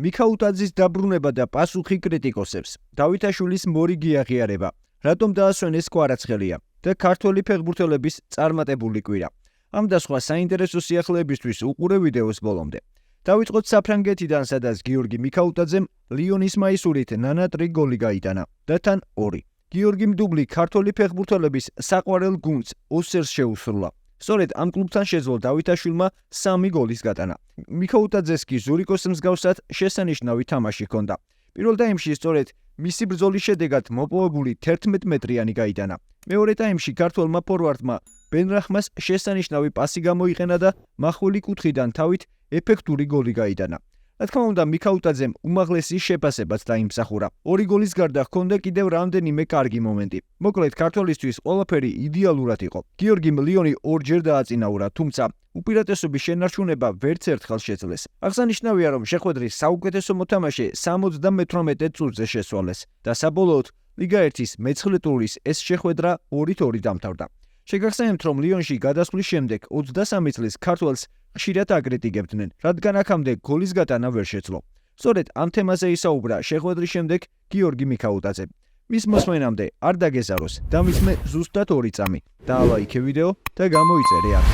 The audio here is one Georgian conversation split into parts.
მიქაუტაძის დაბრუნება და პასუხი კრიტიკოსებს. დავითაშვილის მორიგი აღიარება. რატომ დაასვენეს კვარაცხელია და ქართველი ფეხბურთელების წარმატებული კვირა. ამ და სხვა საინტერესო სიახლეებისთვის უყურე ვიდეოს ბოლომდე. დავიწყოთ საფრანგეთიდან, სადაც გიორგი მიქაუტაძემ ლიონის მაისურით ნანატრი გოლი გაიტანა და თან 2. გიორგიმ დუბლი ქართველი ფეხბურთელების საყვარელ გუნდს ოსერს შეუსრულა. სწორედ ამ კლუბთან შეძლო დავითაშვილმა 3 გოლის გატანა. მიქაუტაძეს კი ზურიკოს მსგავსად შესანიშნავი თამაში ჰქონდა. პირველ ტაიმში სწორედ მისი ბრძოლის შედეგად მოპოვებული 11 მეტრიანი გაიტანა. მეორე ტაიმში ქართველმა ფორვარდმა ბენრახმას შესანიშნავი პასი გამოიყენა და მახვილი კუთხიდან თავით ეფექტური გოლი გაიტანა. რა თქმა უნდა, მიქაუტაძემ უმაღლესი შეფასებაც დაიმსახურა. 2 გოლის გარდა ჰქონდა კიდევ რამდენიმე კარგი მომენტი. მოკლედ, ქართველისთვის ყველაფერი იდეალურად იყო. გიორგიმ ლიონი 2-ჯერ დააწინაურა, თუმცა უპირატესობის შენარჩუნება ვერც ერთხელ შეძლეს. აღსანიშნავია, რომ შეხვედრის საუკეთესო მოთამაშე 78 წუთზე შესვალეს და საბოლოოდ ლიგა 1-ის მე-9 ტურის ეს შეხვედრა 2-2 დამთავრდა. შეგახსენებთ, რომ ლიონში გადასვლის შემდეგ 23 წლის ქართველს ხშირად აკრიტიკებდნენ, რადგან აქამდე გოლის გატანა ვერ შეძლო. სწორედ ამ თემაზე ისაუბრა შეხვედრის შემდეგ გიორგი მიქაუტაძე. მის მოსმენამდე არ დაგეზაროს, დამისმე ზუსტად 2 წამი. დაალაიქე ვიდეო და გამოიწერე აქ.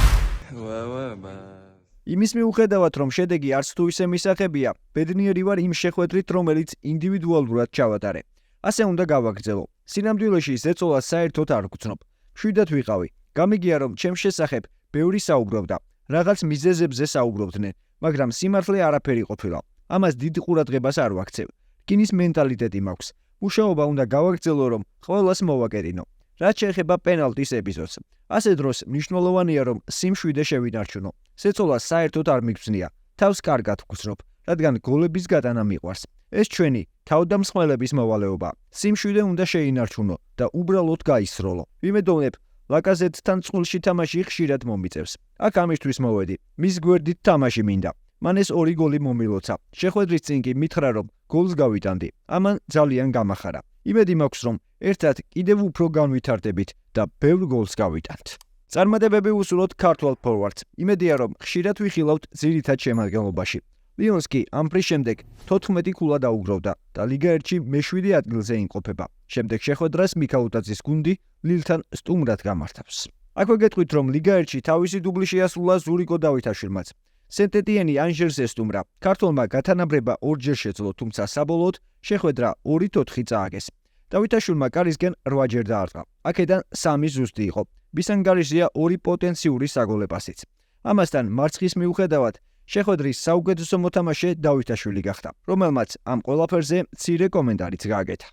იმის მიუხედავად, რომ შედეგი არც თუ ისე მისაღებია, ბედნიერი ვარ იმ შეხვედრით, რომელიც ინდივიდუალურად ჩავატარე. ასე უნდა გავაგრძელო. სინამდვილეში ზეწოლა საერთოდ არ გვცნობ. მშვიდად ვიყავი. გამიგია, რომ ჩემს შესახებ ბევრი საუბრობდა. რაღაც მიზეზებზე საუბრობდნენ, მაგრამ სიმართლე არაფერი ყოფილა. ამას დიდ ყურადღებას არ ვაქცევ. რკინის მენტალიტეტი მაქვს. მუშაობა უნდა გავაგრძელო, რომ ყველას მოვაკერინო. რაც შეეხება პენალტის ეპიზოდს. ასე დროს მნიშვნელოვანია, რომ სიმშვიდე შევინარჩუნო. ზეწოლა საერთოდ არ მიგრძნია. თავს კარგად ვგრძნობ, რადგან გოლების გატანა მიყვარს. ეს ჩვენი თავდამსხმელების მოვალეობა. სიმშვიდე უნდა შეინარჩუნო და უბრალოდ გაისროლო. ვიმედოვნებ, ლაკაზეტთან წყულში თამაში ხშირად მომიწევს. აქ ამისთვის მოვედი. მის გვერდით თამაში მინდა. მან ეს 2 გოლი მომილოცა. შეხვედრის წინ კი მითხრა, რომ გოლს გავიტანდი. ამან ძალიან გამახარა. იმედი მაქვს, რომ ერთად კიდევ უფრო განვითარდებით და ბევრ გოლს გავიტანთ. წარმატებები ვუსურვოთ ქართველ ფორვარდს. იმედია, რომ ხშირად ვიხილავთ ძირითად შემადგენლობაში. ლიონს კი ამ ფრის შემდეგ 14 ქულა დაუგროვდა და ლიგა 1-ში მე-7 ადგილზე იმყოფება. შემდეგ შეხვედრას მიქაუტაძის გუნდი ლილთან სტუმრად გამართავს. აქვე გეტყვით, რომ ლიგა 1-ში თავისი დუბლი შეასრულა ზურიკო დავითაშვილმაც. სენტ-ეტიენი ანჟელს ესტუმრა. ქართველმა გათანაბრება 2-ჯერ შეძლო, თუმცა საბოლოოდ შეხვედრა 2-4 წააგეს. დავითაშვილმა კარისგან 8-ჯერ დაარტყა. აქედან 3 ზუსტი იყო. ბისანგარიშია 2 პოტენციური საგოლე პასიც. ამასთან მარცხის მიუხედავად შეხვედრის საუკეთესო მოთამაშე დავითაშვილი გახდა, რომელმაც ამ ყველაფერზე მცირე კომენტარიც გააკეთა.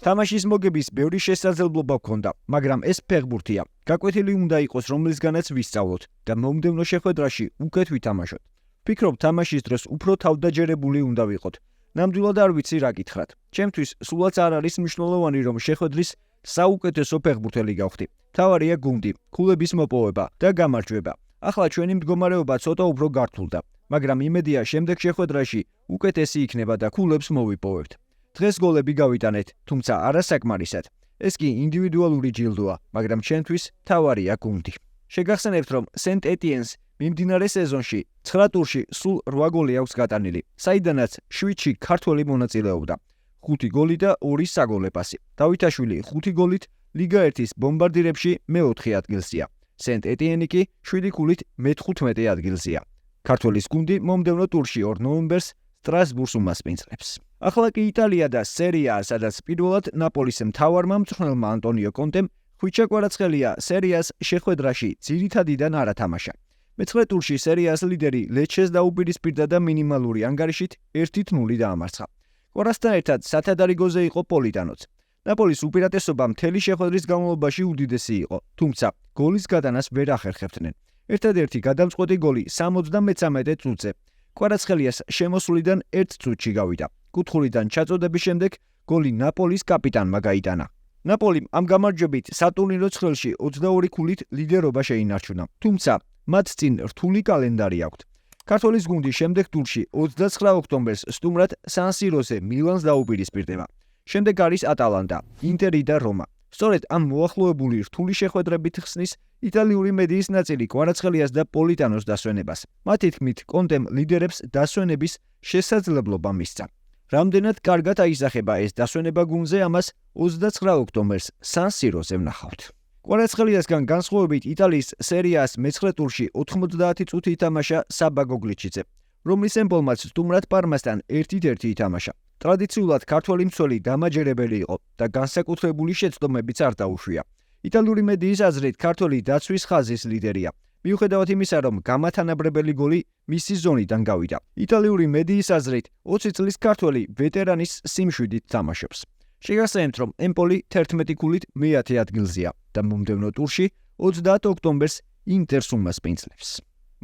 თამაშის მოგების ბევრი შესაძლებლობა ჰქონდა, მაგრამ ეს ფეხბურთია. გაკვეთილი უნდა იყოს, რომლისგანაც ვისწავლოთ და მომდევნო შეხვედრაში უკეთ ვითამაშოთ. ვფიქრობ, თამაშის დროს უფრო თავდაჯერებული უნდა ვიყოთ. ნამდვილად არ ვიცი რა გითხრათ. ჩემთვის სულაც არ არის მნიშვნელოვანი, რომ შეხვედრის საუკეთესო ფეხბურთელი გავხდი. მთავარია გუნდი, ქულების მოპოვება და გამარჯვება. ახლა ჩვენი მდგომარეობა ცოტა უფრო გართულდა, მაგრამ იმედია შემდეგ შეხვედრაში უკეთესი იქნება და ქულებს მოვიპოვებთ. დღეს გოლები გავიტანეთ, თუმცა არასაკმარისად. ეს კი ინდივიდუალური ჯილდოა, მაგრამ ჩვენთვის მთავარია გუნდი. შეგახსენებთ, რომ სენტ-ეტიენს მიმდინარე სეზონში 9 ტურში სულ 8 გოლი აქვს გატანილი, საიდანაც 7-ში ქართველი მონაწილეობდა. 5 გოლი და 2 საგოლე პასი. დავითაშვილი 5 გოლით ლიგა 1-ის ბომბარდირებში მე-4 ადგილზეა. სენტ-ეტიენი კი 7 ქულით მე-15 ადგილზეა. ქართველის გუნდი მომდევნო ტურში 2 ნოემბერს სტრასბურგს უმასპინძლებს. ახლა კი იტალია და სერია, სადაც პირველად ნაპოლის მთავარმა მწვრთნელმა ანტონიო კონტემ ხვიჩა კვარაცხელია სერიას შეხვედრაში ძირითადიდან არ ათამაშა. მე-9 ტურში სერიას ლიდერი ლეჩეს დაუპირისპირდა და მინიმალური ანგარიშით 1-0 დაამარცხა. კვარასთან ერთად სათადარიგოზე იყო პოლიტანოც. ნაპოლის უპირატესობა მთელი შეხვედრის განმავლობაში უდიდესი იყო, თუმცა გოლის გატანას ვერ ახერხებდნენ. ერთადერთი გადამწყვეტი გოლი 73 წუთზე. კვარაცხელიას შემოსვლიდან 1 წუთში გავიდა. კუთხურიდან ჩაწოდების შემდეგ გოლი ნაპოლის კაპიტანმა გაიტანა. ნაპოლიმ ამ გამარჯვებით სატურნირო ცხრილში 22 ქულით ლიდერობა შეინარჩუნა, თუმცა მათ წინ რთული კალენდარი აქვთ. ქართველის გუნდი შემდეგ ტურში 29 ოქტომბერს სტუმრად სან-სიროზე მილანს დაუპირისპირდება. შემდეგ არის ატალანტა, ინტერი და რომა. სწორედ ამ მოახლოებული რთული შეხვედრებით ხსნის იტალიური მედიის ნაწილი კვარაცხელიას და პოლიტანოს დასვენებას. მათი თქმით, კონტემ ლიდერებს დასვენების შესაძლებლობა მისცა. რამდენად კარგად აისახება ეს დასვენება გუნდზე, ამას 29 ოქტომბერს სან-სიროზე ვნახავთ. კვარაცხელიასგან განსხვავებით იტალიის სერიას მე-9 ტურში 90 წუთი ითამაშა საბაგო გლიჩიძე, რომლის ემბოლმაც სტუმრად პარმასთან 1-1 ითამაშა. ტრადიციულად ქართველი მცველი დამაჯერებელი იყო და განსაკუთრებული შეცდომებიც არ დაუშვია. იტალიური მედიის აზრით, ქართველი დაცვის ხაზის ლიდერია. მიუხედავად იმისა, რომ გამათანაბრებელი გოლი მისი ზონიდან გავიდა. იტალიური მედიის აზრით, 20 წლის ქართველი ვეტერანის სიმშვიდით თამაშობს. შეგახსენებთ, რომ ემპოლი 11 ქულით მე-10 ადგილზეა და მომდევნო ტურში 30 ოქტომბერს ინტერს უმასპინძლებს.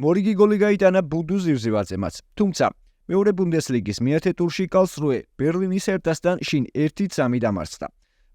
მორიგი გოლი გაიტანა ბუდუ ზივზივაძემაც, თუმცა მეორე ბუნდესლიგის მე-10 ტურში კალსრუე ბერლინის ჰერტასთან შინ 1-3 დამარცხდა.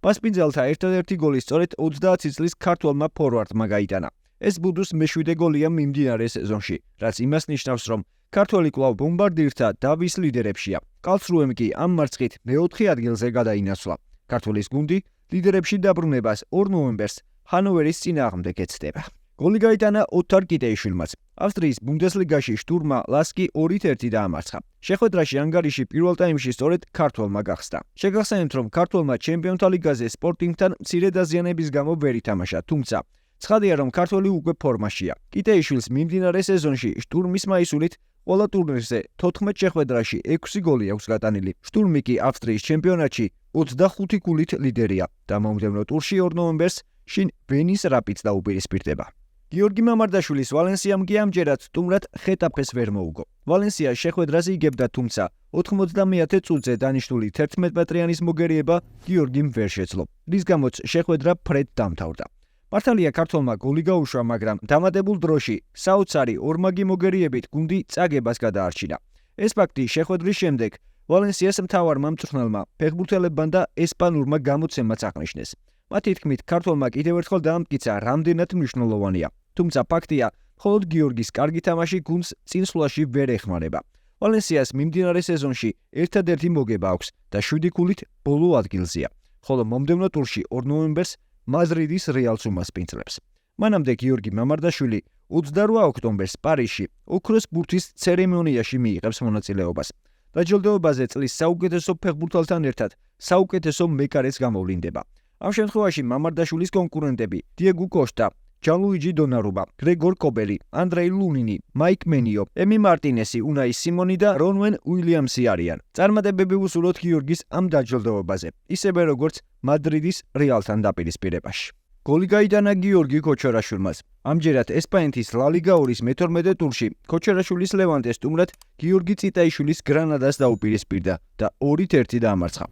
მასპინძელთა ერთადერთი გოლი სწორედ 30 წლის ქართველმა ფორვარდმა გაიტანა. ეს ბუდუს მე-7 გოლია მიმდინარე სეზონში, რაც იმას ნიშნავს, რომ ქართველი კვლავ ბომბარდირთა დავის ლიდერებშია. კალსრუემ კი ამ მარცხით მე-4 ადგილზე გადაინაცვლა. ქართველის გუნდი ლიდერებში დაბრუნებას 2 ნოემბერს ჰანოვერის წინააღმდეგ ეცდება. გოლი გაიტანა ოთარ კიტეიშვილმაც. ავსტრიის ბუნდესლიგაში შტურმა ლასკი 2-1 დაამარცხა. შეხვედრაში ანგარიში პირველ ტაიმში სწორედ ქართველმა გახსნა. შეგახსენებთ, რომ ქართველმა ჩემპიონთა ლიგაზე სპორტინგთან მცირე დაზიანების გამო ვერ ითამაშა, თუმცა ცხადია, რომ ქართველი უკვე ფორმაშია. კიტეიშვილს მიმდინარე სეზონში შტურმის მაისურით ყველა ტურნირზე 14 შეხვედრაში 6 გოლი აქვს გატანილი. შტურმი კი ავსტრიის ჩემპიონატში 25 გოლით ლიდერია და მომდევნო ტურში 2 ნოემბერს შინ ვენის რაპიდს დაუპირისპირდება. გიორგი მამარდაშვილის ვალენსიამ კი ამჯერად სტუმრად ხეტაფეს ვერ მოუგო. ვალენსია შეხვედრაზე იგებდა, თუმცა 91 წუთზე დანიშნული 11 მეტრიანის მოგერიება გიორგიმ ვერ შეძლო, რის გამოც შეხვედრა ფრედ დამთავრდა. მართალია ქართველმა გოლი გაუშვა, მაგრამ დამატებულ დროში საოცარი ორმაგი მოგერიებით გუნდი წაგებას გადაარჩინა. ეს ფაქტი შეხვედრის შემდეგ ვალენსიას მთავარმა მწვრთნელმა, ფეხბურთელებმა და ესპანურმა გამოცემაც აღნიშნეს. მათი თქმით, ქართველმა კიდევ ერთხელ დაამტკიცა, რამდენად მნიშვნელოვანია. თუმცა ფაქტია, მხოლოდ გიორგის კარგი თამაში გუნდს წინსვლაში ვერ ეხმარება. ვალენსიას მიმდინარე სეზონში ერთადერთი მოგება აქვს და 7 ქულით ბოლო ადგილზეა, ხოლო მომდევნო ტურში 2 ნოემბერს მადრიდის რეალს უმასპინძლებს. მანამდე გიორგი მამარდაშვილი 28 ოქტომბერს პარიზში ოქროს ბურთის ცერემონიაში მიიღებს მონაწილეობას. დაჯილდოებაზე წლის საუკეთესო ფეხბურთელთან ერთად საუკეთესო მეკარეც გამოვლინდება. ამ შემთხვევაში მამარდაშვილის კონკურენტები დიეგო კოშტა, ჯანლუიჯი დონარუმა, გრეგორ კობელი, ანდრეი ლუნინი, მაიკ მენიო, ემი მარტინესი, უნაი სიმონი და რონვენ უილიამსი არიან. წარმატებები უსურვოთ გიორგის ამ დაჯილდოებაზე, ისევე როგორც მადრიდის რეალთან დაპირისპირებაში. გოლი გაიტანა გიორგი ქოჩორაშვილმაც. ამჯერად ესპანეთის ლა ლიგა 2-ის მე-12 ტურში ქოჩორაშვილის ლევანტე სტუმრად გიორგი წიტაიშვილის გრანადას დაუპირისპირდა და 2-1 დაამარცხა.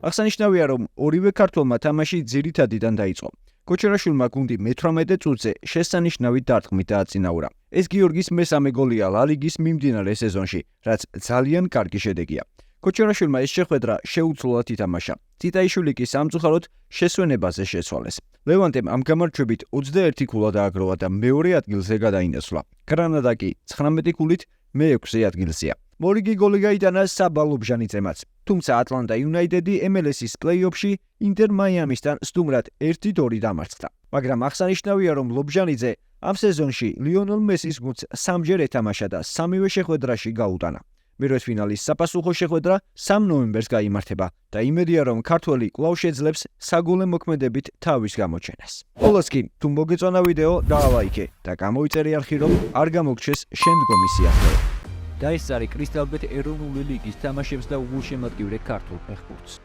აღსანიშნავია, რომ ორივე ქართველმა თამაში ძირითადიდან დაიწყო. ქოჩორაშვილმა გუნდი მე-18 წუთზე შესანიშნავი დარტყმით დააწინაურა. ეს გიორგის მესამე გოლია ლა ლიგის მიმდინარე სეზონში, რაც ძალიან კარგი შედეგია. ქოჩორაშვილმა ეს შეხვედრა შეუცვლელად ითამაშა. წიტაიშვილი კი სამწუხაროდ შესვენებაზე შეცვალეს. ლევანტემ ამ გამარჯვებით 21 ქულა დააგროვა და მეორე ადგილზე გადაინაცვლა. გრანადა კი 19 ქულით მე-6 ადგილზეა. მორიგი გოლი გაიტანა საბა ლობჟანიძემაც. თუმცა ატლანტა იუნაიტედი MLS-ის პლეი-ოფში ინტერ მაიამისთან სტუმრად 1-2 დამარცხდა. მაგრამ აღსანიშნავია, რომ ლობჟანიძე ამ სეზონში ლიონელ მესის გუნდს 3-ჯერ ეთამაშა და 3-ვე შეხვედრაში გაუტანა. მერვედფინალის საპასუხო შეხვედრა 3 ნოემბერს გაიმართება და იმედია, რომ ქართველი კვლავ შეძლებს საგოლე მოქმედებით თავის გამოჩენას. ბოლოს კი, თუ მოგეწონა ვიდეო, დაალაიქე და გამოიწერე არხი, რომ არ გამოგჩეს შემდგომი სიახლეები. და ეს არის კრისტალბეთ ეროვნული ლიგის თამაშებს და უგულშემატკივრე ქართულ ფეხბურთს.